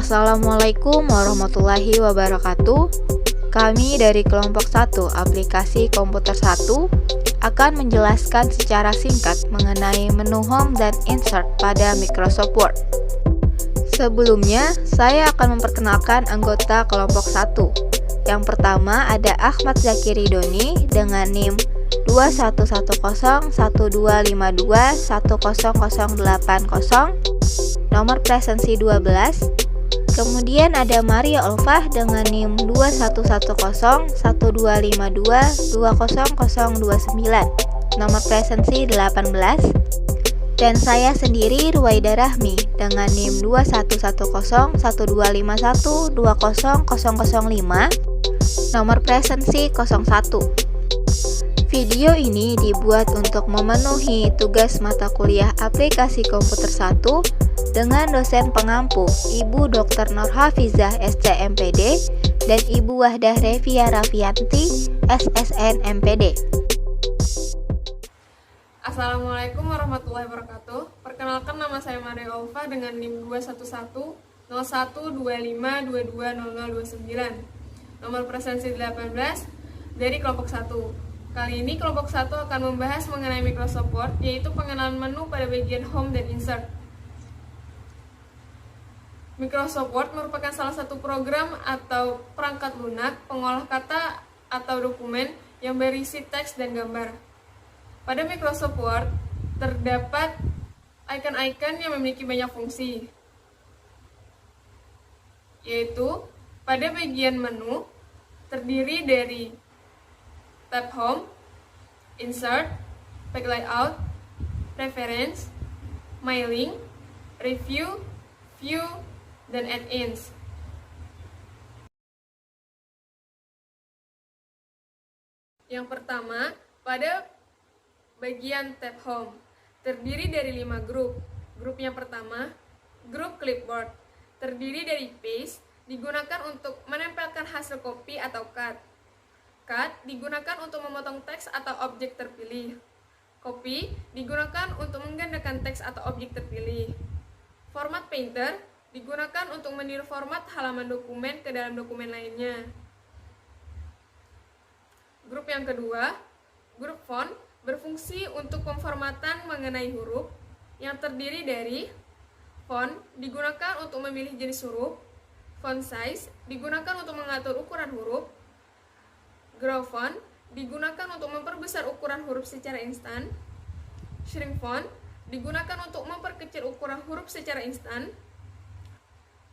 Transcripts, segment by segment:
Assalamualaikum warahmatullahi wabarakatuh. Kami dari kelompok 1 aplikasi komputer 1 akan menjelaskan secara singkat mengenai menu home dan insert pada Microsoft Word. Sebelumnya, saya akan memperkenalkan anggota kelompok 1. Yang pertama ada Ahmad Zakiri Doni dengan NIM 21101252100080, nomor presensi 12. Kemudian ada Maria Olfah dengan NIM 21101252200029, nomor presensi 18. Dan saya sendiri Ruwaida Rahmi dengan NIM 21101251200005, nomor presensi 01. Video ini dibuat untuk memenuhi tugas mata kuliah aplikasi komputer 1 dengan dosen pengampu Ibu Dr. Nurhafizah SCMPD dan Ibu Wahdah Revia Rafianti SSN MPD. Assalamualaikum warahmatullahi wabarakatuh. Perkenalkan, nama saya Maria Olfa dengan NIM 2110125220029, nomor presensi 18 dari kelompok 1. Kali ini kelompok 1 akan membahas mengenai Microsoft Word, yaitu pengenalan menu pada bagian Home dan Insert. Microsoft Word merupakan salah satu program atau perangkat lunak pengolah kata atau dokumen yang berisi teks dan gambar. Pada Microsoft Word terdapat icon-icon yang memiliki banyak fungsi, yaitu pada bagian menu terdiri dari tab Home, Insert, Page Layout, Preference, My Link, Review, View, dan Add-ins. Yang pertama, pada bagian tab Home terdiri dari 5 grup. Grup yang pertama, grup Clipboard, terdiri dari Paste, digunakan untuk menempelkan hasil copy atau cut. Cut digunakan untuk memotong teks atau objek terpilih. Copy digunakan untuk menggandakan teks atau objek terpilih. Format Painter digunakan untuk meniru format halaman dokumen ke dalam dokumen lainnya. Grup yang kedua, grup Font, berfungsi untuk pemformatan mengenai huruf yang terdiri dari font digunakan untuk memilih jenis huruf, font size digunakan untuk mengatur ukuran huruf, grow font digunakan untuk memperbesar ukuran huruf secara instan, shrink font digunakan untuk memperkecil ukuran huruf secara instan,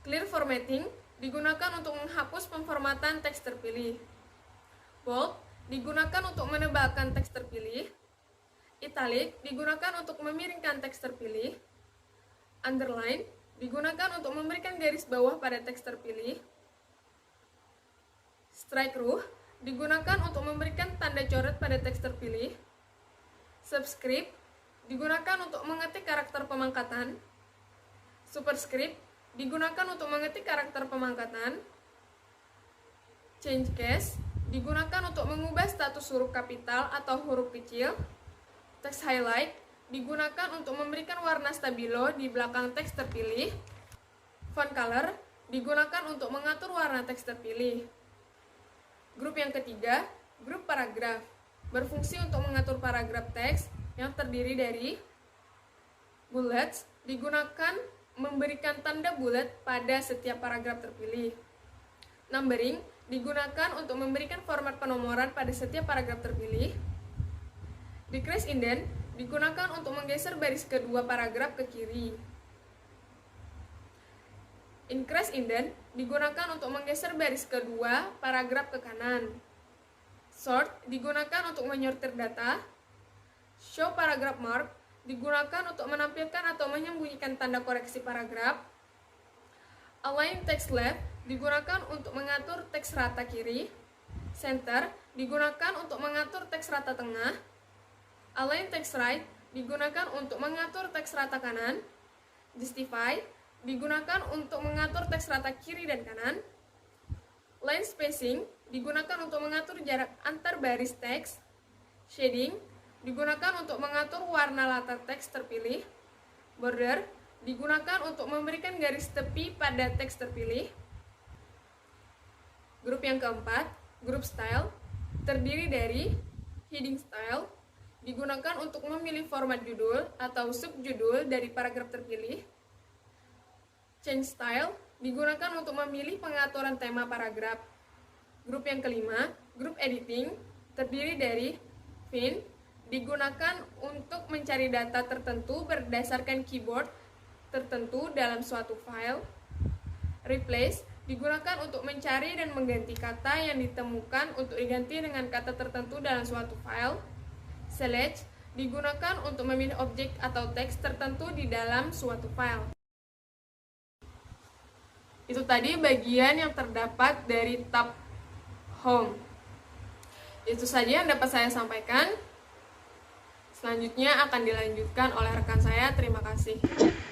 clear formatting digunakan untuk menghapus pemformatan teks terpilih, bold digunakan untuk menebalkan teks terpilih, italic digunakan untuk memiringkan teks terpilih, underline digunakan untuk memberikan garis bawah pada teks terpilih, strike through digunakan untuk memberikan tanda coret pada teks terpilih, subscript digunakan untuk mengetik karakter pemangkatan, superscript digunakan untuk mengetik karakter pemangkatan, change case digunakan untuk mengubah status huruf kapital atau huruf kecil, text highlight digunakan untuk memberikan warna stabilo di belakang teks terpilih, font color digunakan untuk mengatur warna teks terpilih. Grup yang ketiga, grup paragraf, berfungsi untuk mengatur paragraf teks yang terdiri dari bullets digunakan memberikan tanda bulat pada setiap paragraf terpilih. Numbering digunakan untuk memberikan format penomoran pada setiap paragraf terpilih. Decrease indent digunakan untuk menggeser baris kedua paragraf ke kiri. Increase indent digunakan untuk menggeser baris kedua paragraf ke kanan. Sort digunakan untuk menyortir data. Show paragraph mark digunakan untuk menampilkan atau menyembunyikan tanda koreksi paragraf. Align text left digunakan untuk mengatur teks rata kiri. Center digunakan untuk mengatur teks rata tengah. Align text right digunakan untuk mengatur teks rata kanan. Justify digunakan untuk mengatur teks rata kiri dan kanan. Line spacing digunakan untuk mengatur jarak antar baris teks. Shading digunakan untuk mengatur warna latar teks terpilih. Border digunakan untuk memberikan garis tepi pada teks terpilih. Grup yang keempat, grup style, terdiri dari heading style, digunakan untuk memilih format judul atau subjudul dari paragraf terpilih. Change style, digunakan untuk memilih pengaturan tema paragraf. Grup yang kelima, grup editing, terdiri dari fin, digunakan untuk mencari data tertentu berdasarkan keyword tertentu dalam suatu file. Replace, digunakan untuk mencari dan mengganti kata yang ditemukan untuk diganti dengan kata tertentu dalam suatu file. Select, digunakan untuk memilih objek atau teks tertentu di dalam suatu file. Itu tadi bagian yang terdapat dari tab Home. Itu saja yang dapat saya sampaikan. Selanjutnya akan dilanjutkan oleh rekan saya. Terima kasih.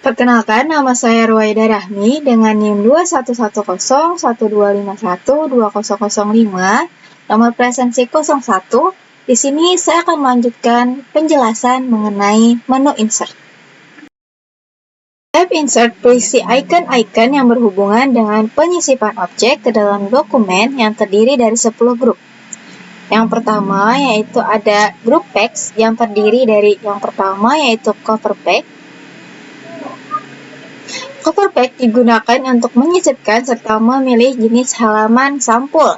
Perkenalkan, nama saya Ruwaida Rahmi dengan NIM 211012512005, nomor presensi 01. Di sini saya akan melanjutkan penjelasan mengenai menu insert. Tab insert berisi icon-icon yang berhubungan dengan penyisipan objek ke dalam dokumen yang terdiri dari 10 grup. Yang pertama yaitu ada grup packs yang terdiri dari yang pertama yaitu cover pack. Cover pack digunakan untuk menyisipkan serta memilih jenis halaman sampul.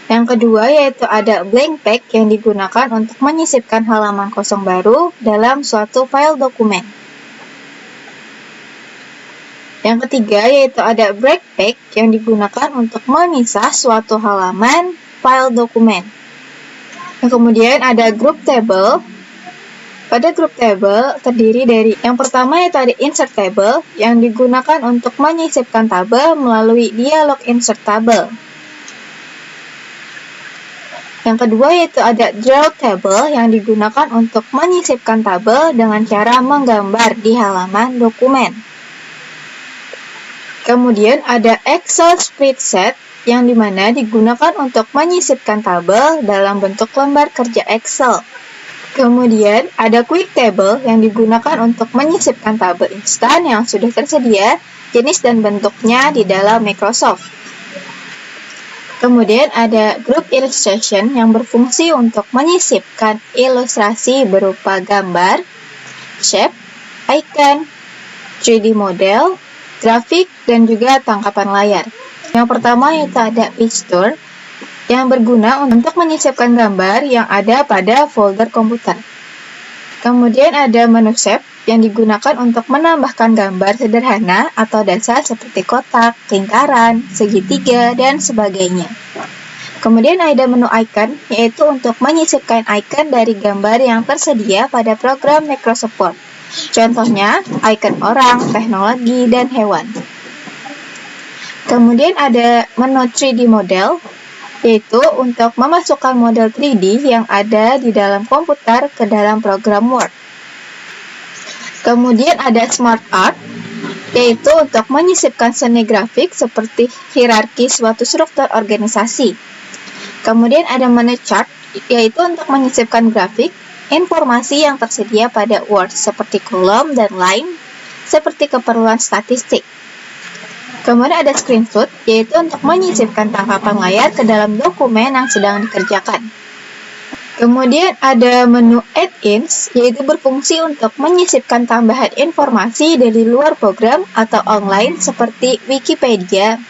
Yang kedua yaitu ada blank pack yang digunakan untuk menyisipkan halaman kosong baru dalam suatu file dokumen. Yang ketiga yaitu ada break pack yang digunakan untuk memisah suatu halaman file dokumen. Yang kemudian ada group table. Pada group table terdiri dari yang pertama yaitu ada insert table yang digunakan untuk menyisipkan tabel melalui dialog insert table. Yang kedua yaitu ada draw table yang digunakan untuk menyisipkan tabel dengan cara menggambar di halaman dokumen. Kemudian ada Excel spreadsheet yang dimana digunakan untuk menyisipkan tabel dalam bentuk lembar kerja Excel. Kemudian ada quick table yang digunakan untuk menyisipkan tabel instan yang sudah tersedia, jenis dan bentuknya di dalam Microsoft. Kemudian ada group illustration yang berfungsi untuk menyisipkan ilustrasi berupa gambar, shape, icon, 3D model, grafik, dan juga tangkapan layar. Yang pertama yaitu ada picture yang berguna untuk menyisipkan gambar yang ada pada folder komputer. Kemudian ada menu shape yang digunakan untuk menambahkan gambar sederhana atau dasar seperti kotak, lingkaran, segitiga, dan sebagainya. Kemudian ada menu icon, yaitu untuk menyisipkan icon dari gambar yang tersedia pada program Microsoft Word. Contohnya, icon orang, teknologi, dan hewan. Kemudian ada menu 3D model, yaitu untuk memasukkan model 3D yang ada di dalam komputer ke dalam program Word. Kemudian ada Smart Art, yaitu untuk menyisipkan seni grafik seperti hierarki suatu struktur organisasi. Kemudian ada menu Chart, yaitu untuk menyisipkan grafik, informasi yang tersedia pada Word seperti kolom dan line, seperti keperluan statistik. Kemudian ada Screenshot, yaitu untuk menyisipkan tangkapan layar ke dalam dokumen yang sedang dikerjakan. Kemudian ada menu Add-ins, yaitu berfungsi untuk menyisipkan tambahan informasi dari luar program atau online seperti Wikipedia.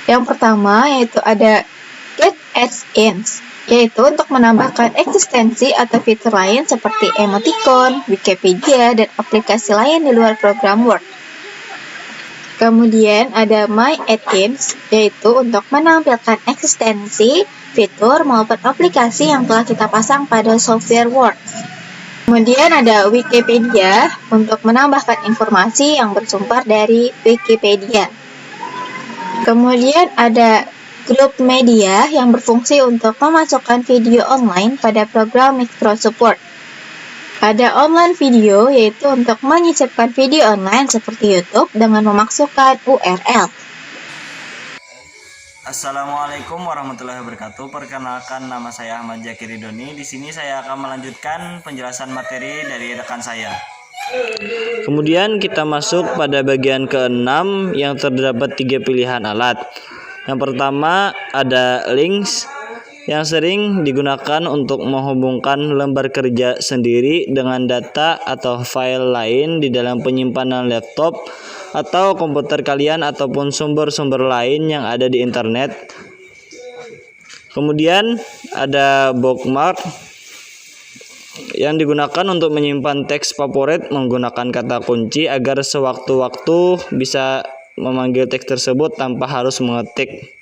Yang pertama yaitu ada Get Add-ins, yaitu untuk menambahkan eksistensi atau fitur lain seperti emoticon, Wikipedia, dan aplikasi lain di luar program Word. Kemudian ada My Add-ins, yaitu untuk menampilkan eksistensi, fitur, maupun aplikasi yang telah kita pasang pada software Word. Kemudian ada Wikipedia, untuk menambahkan informasi yang bersumber dari Wikipedia. Kemudian ada Group Media, yang berfungsi untuk memasukkan video online pada program Microsoft Word. Ada online video, yaitu untuk menyisipkan video online seperti YouTube dengan memasukkan URL. Assalamualaikum warahmatullahi wabarakatuh. Perkenalkan, nama saya Ahmad Zakiri Doni. Di sini saya akan melanjutkan penjelasan materi dari rekan saya. Kemudian kita masuk pada bagian ke-6 yang terdapat 3 pilihan alat. Yang pertama ada links yang sering digunakan untuk menghubungkan lembar kerja sendiri dengan data atau file lain di dalam penyimpanan laptop atau komputer kalian ataupun sumber-sumber lain yang ada di internet. Kemudian ada bookmark yang digunakan untuk menyimpan teks favorit menggunakan kata kunci agar sewaktu-waktu bisa memanggil teks tersebut tanpa harus mengetik.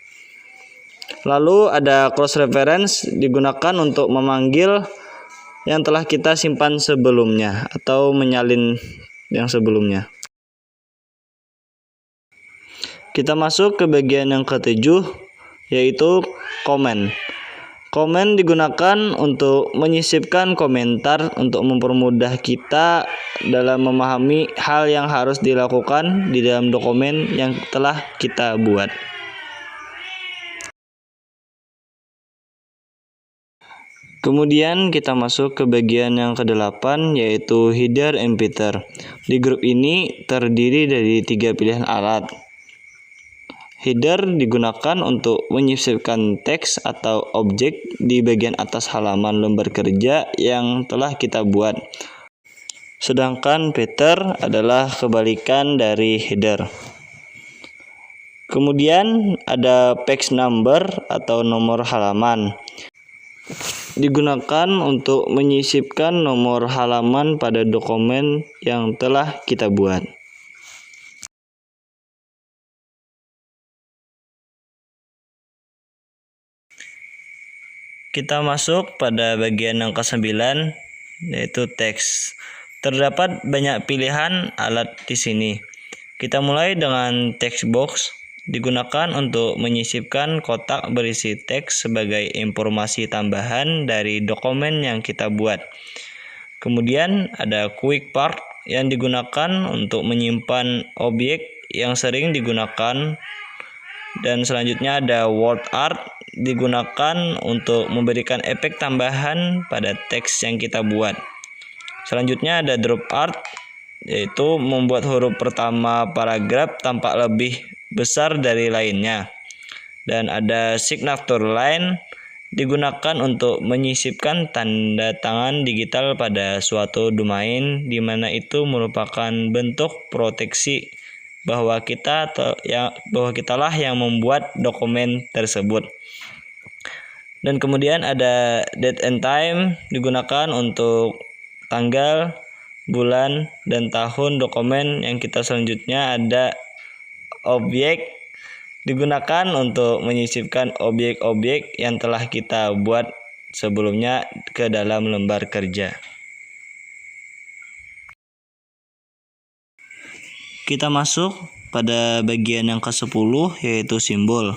Lalu ada cross reference digunakan untuk memanggil yang telah kita simpan sebelumnya atau menyalin yang sebelumnya. Kita masuk ke bagian yang ke-7, yaitu komen. Komen digunakan untuk menyisipkan komentar untuk mempermudah kita dalam memahami hal yang harus dilakukan di dalam dokumen yang telah kita buat. Kemudian kita masuk ke bagian yang ke-8, yaitu header and footer. Di grup ini terdiri dari 3 pilihan alat. Header digunakan untuk menyisipkan teks atau objek di bagian atas halaman lembar kerja yang telah kita buat. Sedangkan footer adalah kebalikan dari header. Kemudian ada page number atau nomor halaman. Digunakan untuk menyisipkan nomor halaman pada dokumen yang telah kita buat. Kita masuk pada bagian yang ke-9, yaitu teks. Terdapat banyak pilihan alat di sini. Kita mulai dengan text box, digunakan untuk menyisipkan kotak berisi teks sebagai informasi tambahan dari dokumen yang kita buat. Kemudian ada quick part yang digunakan untuk menyimpan objek yang sering digunakan. Dan selanjutnya ada word art, digunakan untuk memberikan efek tambahan pada teks yang kita buat. Selanjutnya ada drop art, yaitu membuat huruf pertama paragraf tampak lebih besar dari lainnya. Dan ada signature line, digunakan untuk menyisipkan tanda tangan digital pada suatu domain, di mana itu merupakan bentuk proteksi bahwa kitalah yang membuat dokumen tersebut. Dan kemudian ada date and time, digunakan untuk tanggal, bulan, dan tahun dokumen yang kita selanjutnya. Ada objek, digunakan untuk menyisipkan objek-objek yang telah kita buat sebelumnya ke dalam lembar kerja. Kita masuk pada bagian yang ke-10, yaitu simbol.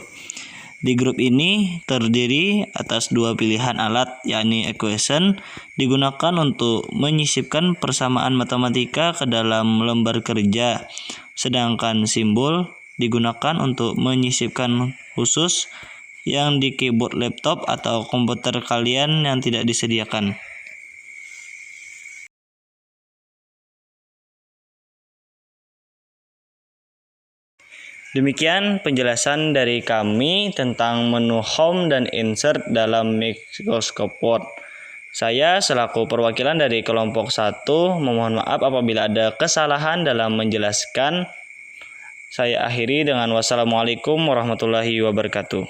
Di grup ini terdiri atas 2 pilihan alat, yakni equation, digunakan untuk menyisipkan persamaan matematika ke dalam lembar kerja, sedangkan simbol digunakan untuk menyisipkan khusus yang di keyboard laptop atau komputer kalian yang tidak disediakan. Demikian penjelasan dari kami tentang menu home dan insert dalam Microsoft Word. Saya selaku perwakilan dari kelompok 1 memohon maaf apabila ada kesalahan dalam menjelaskan. Saya akhiri dengan wassalamualaikum warahmatullahi wabarakatuh.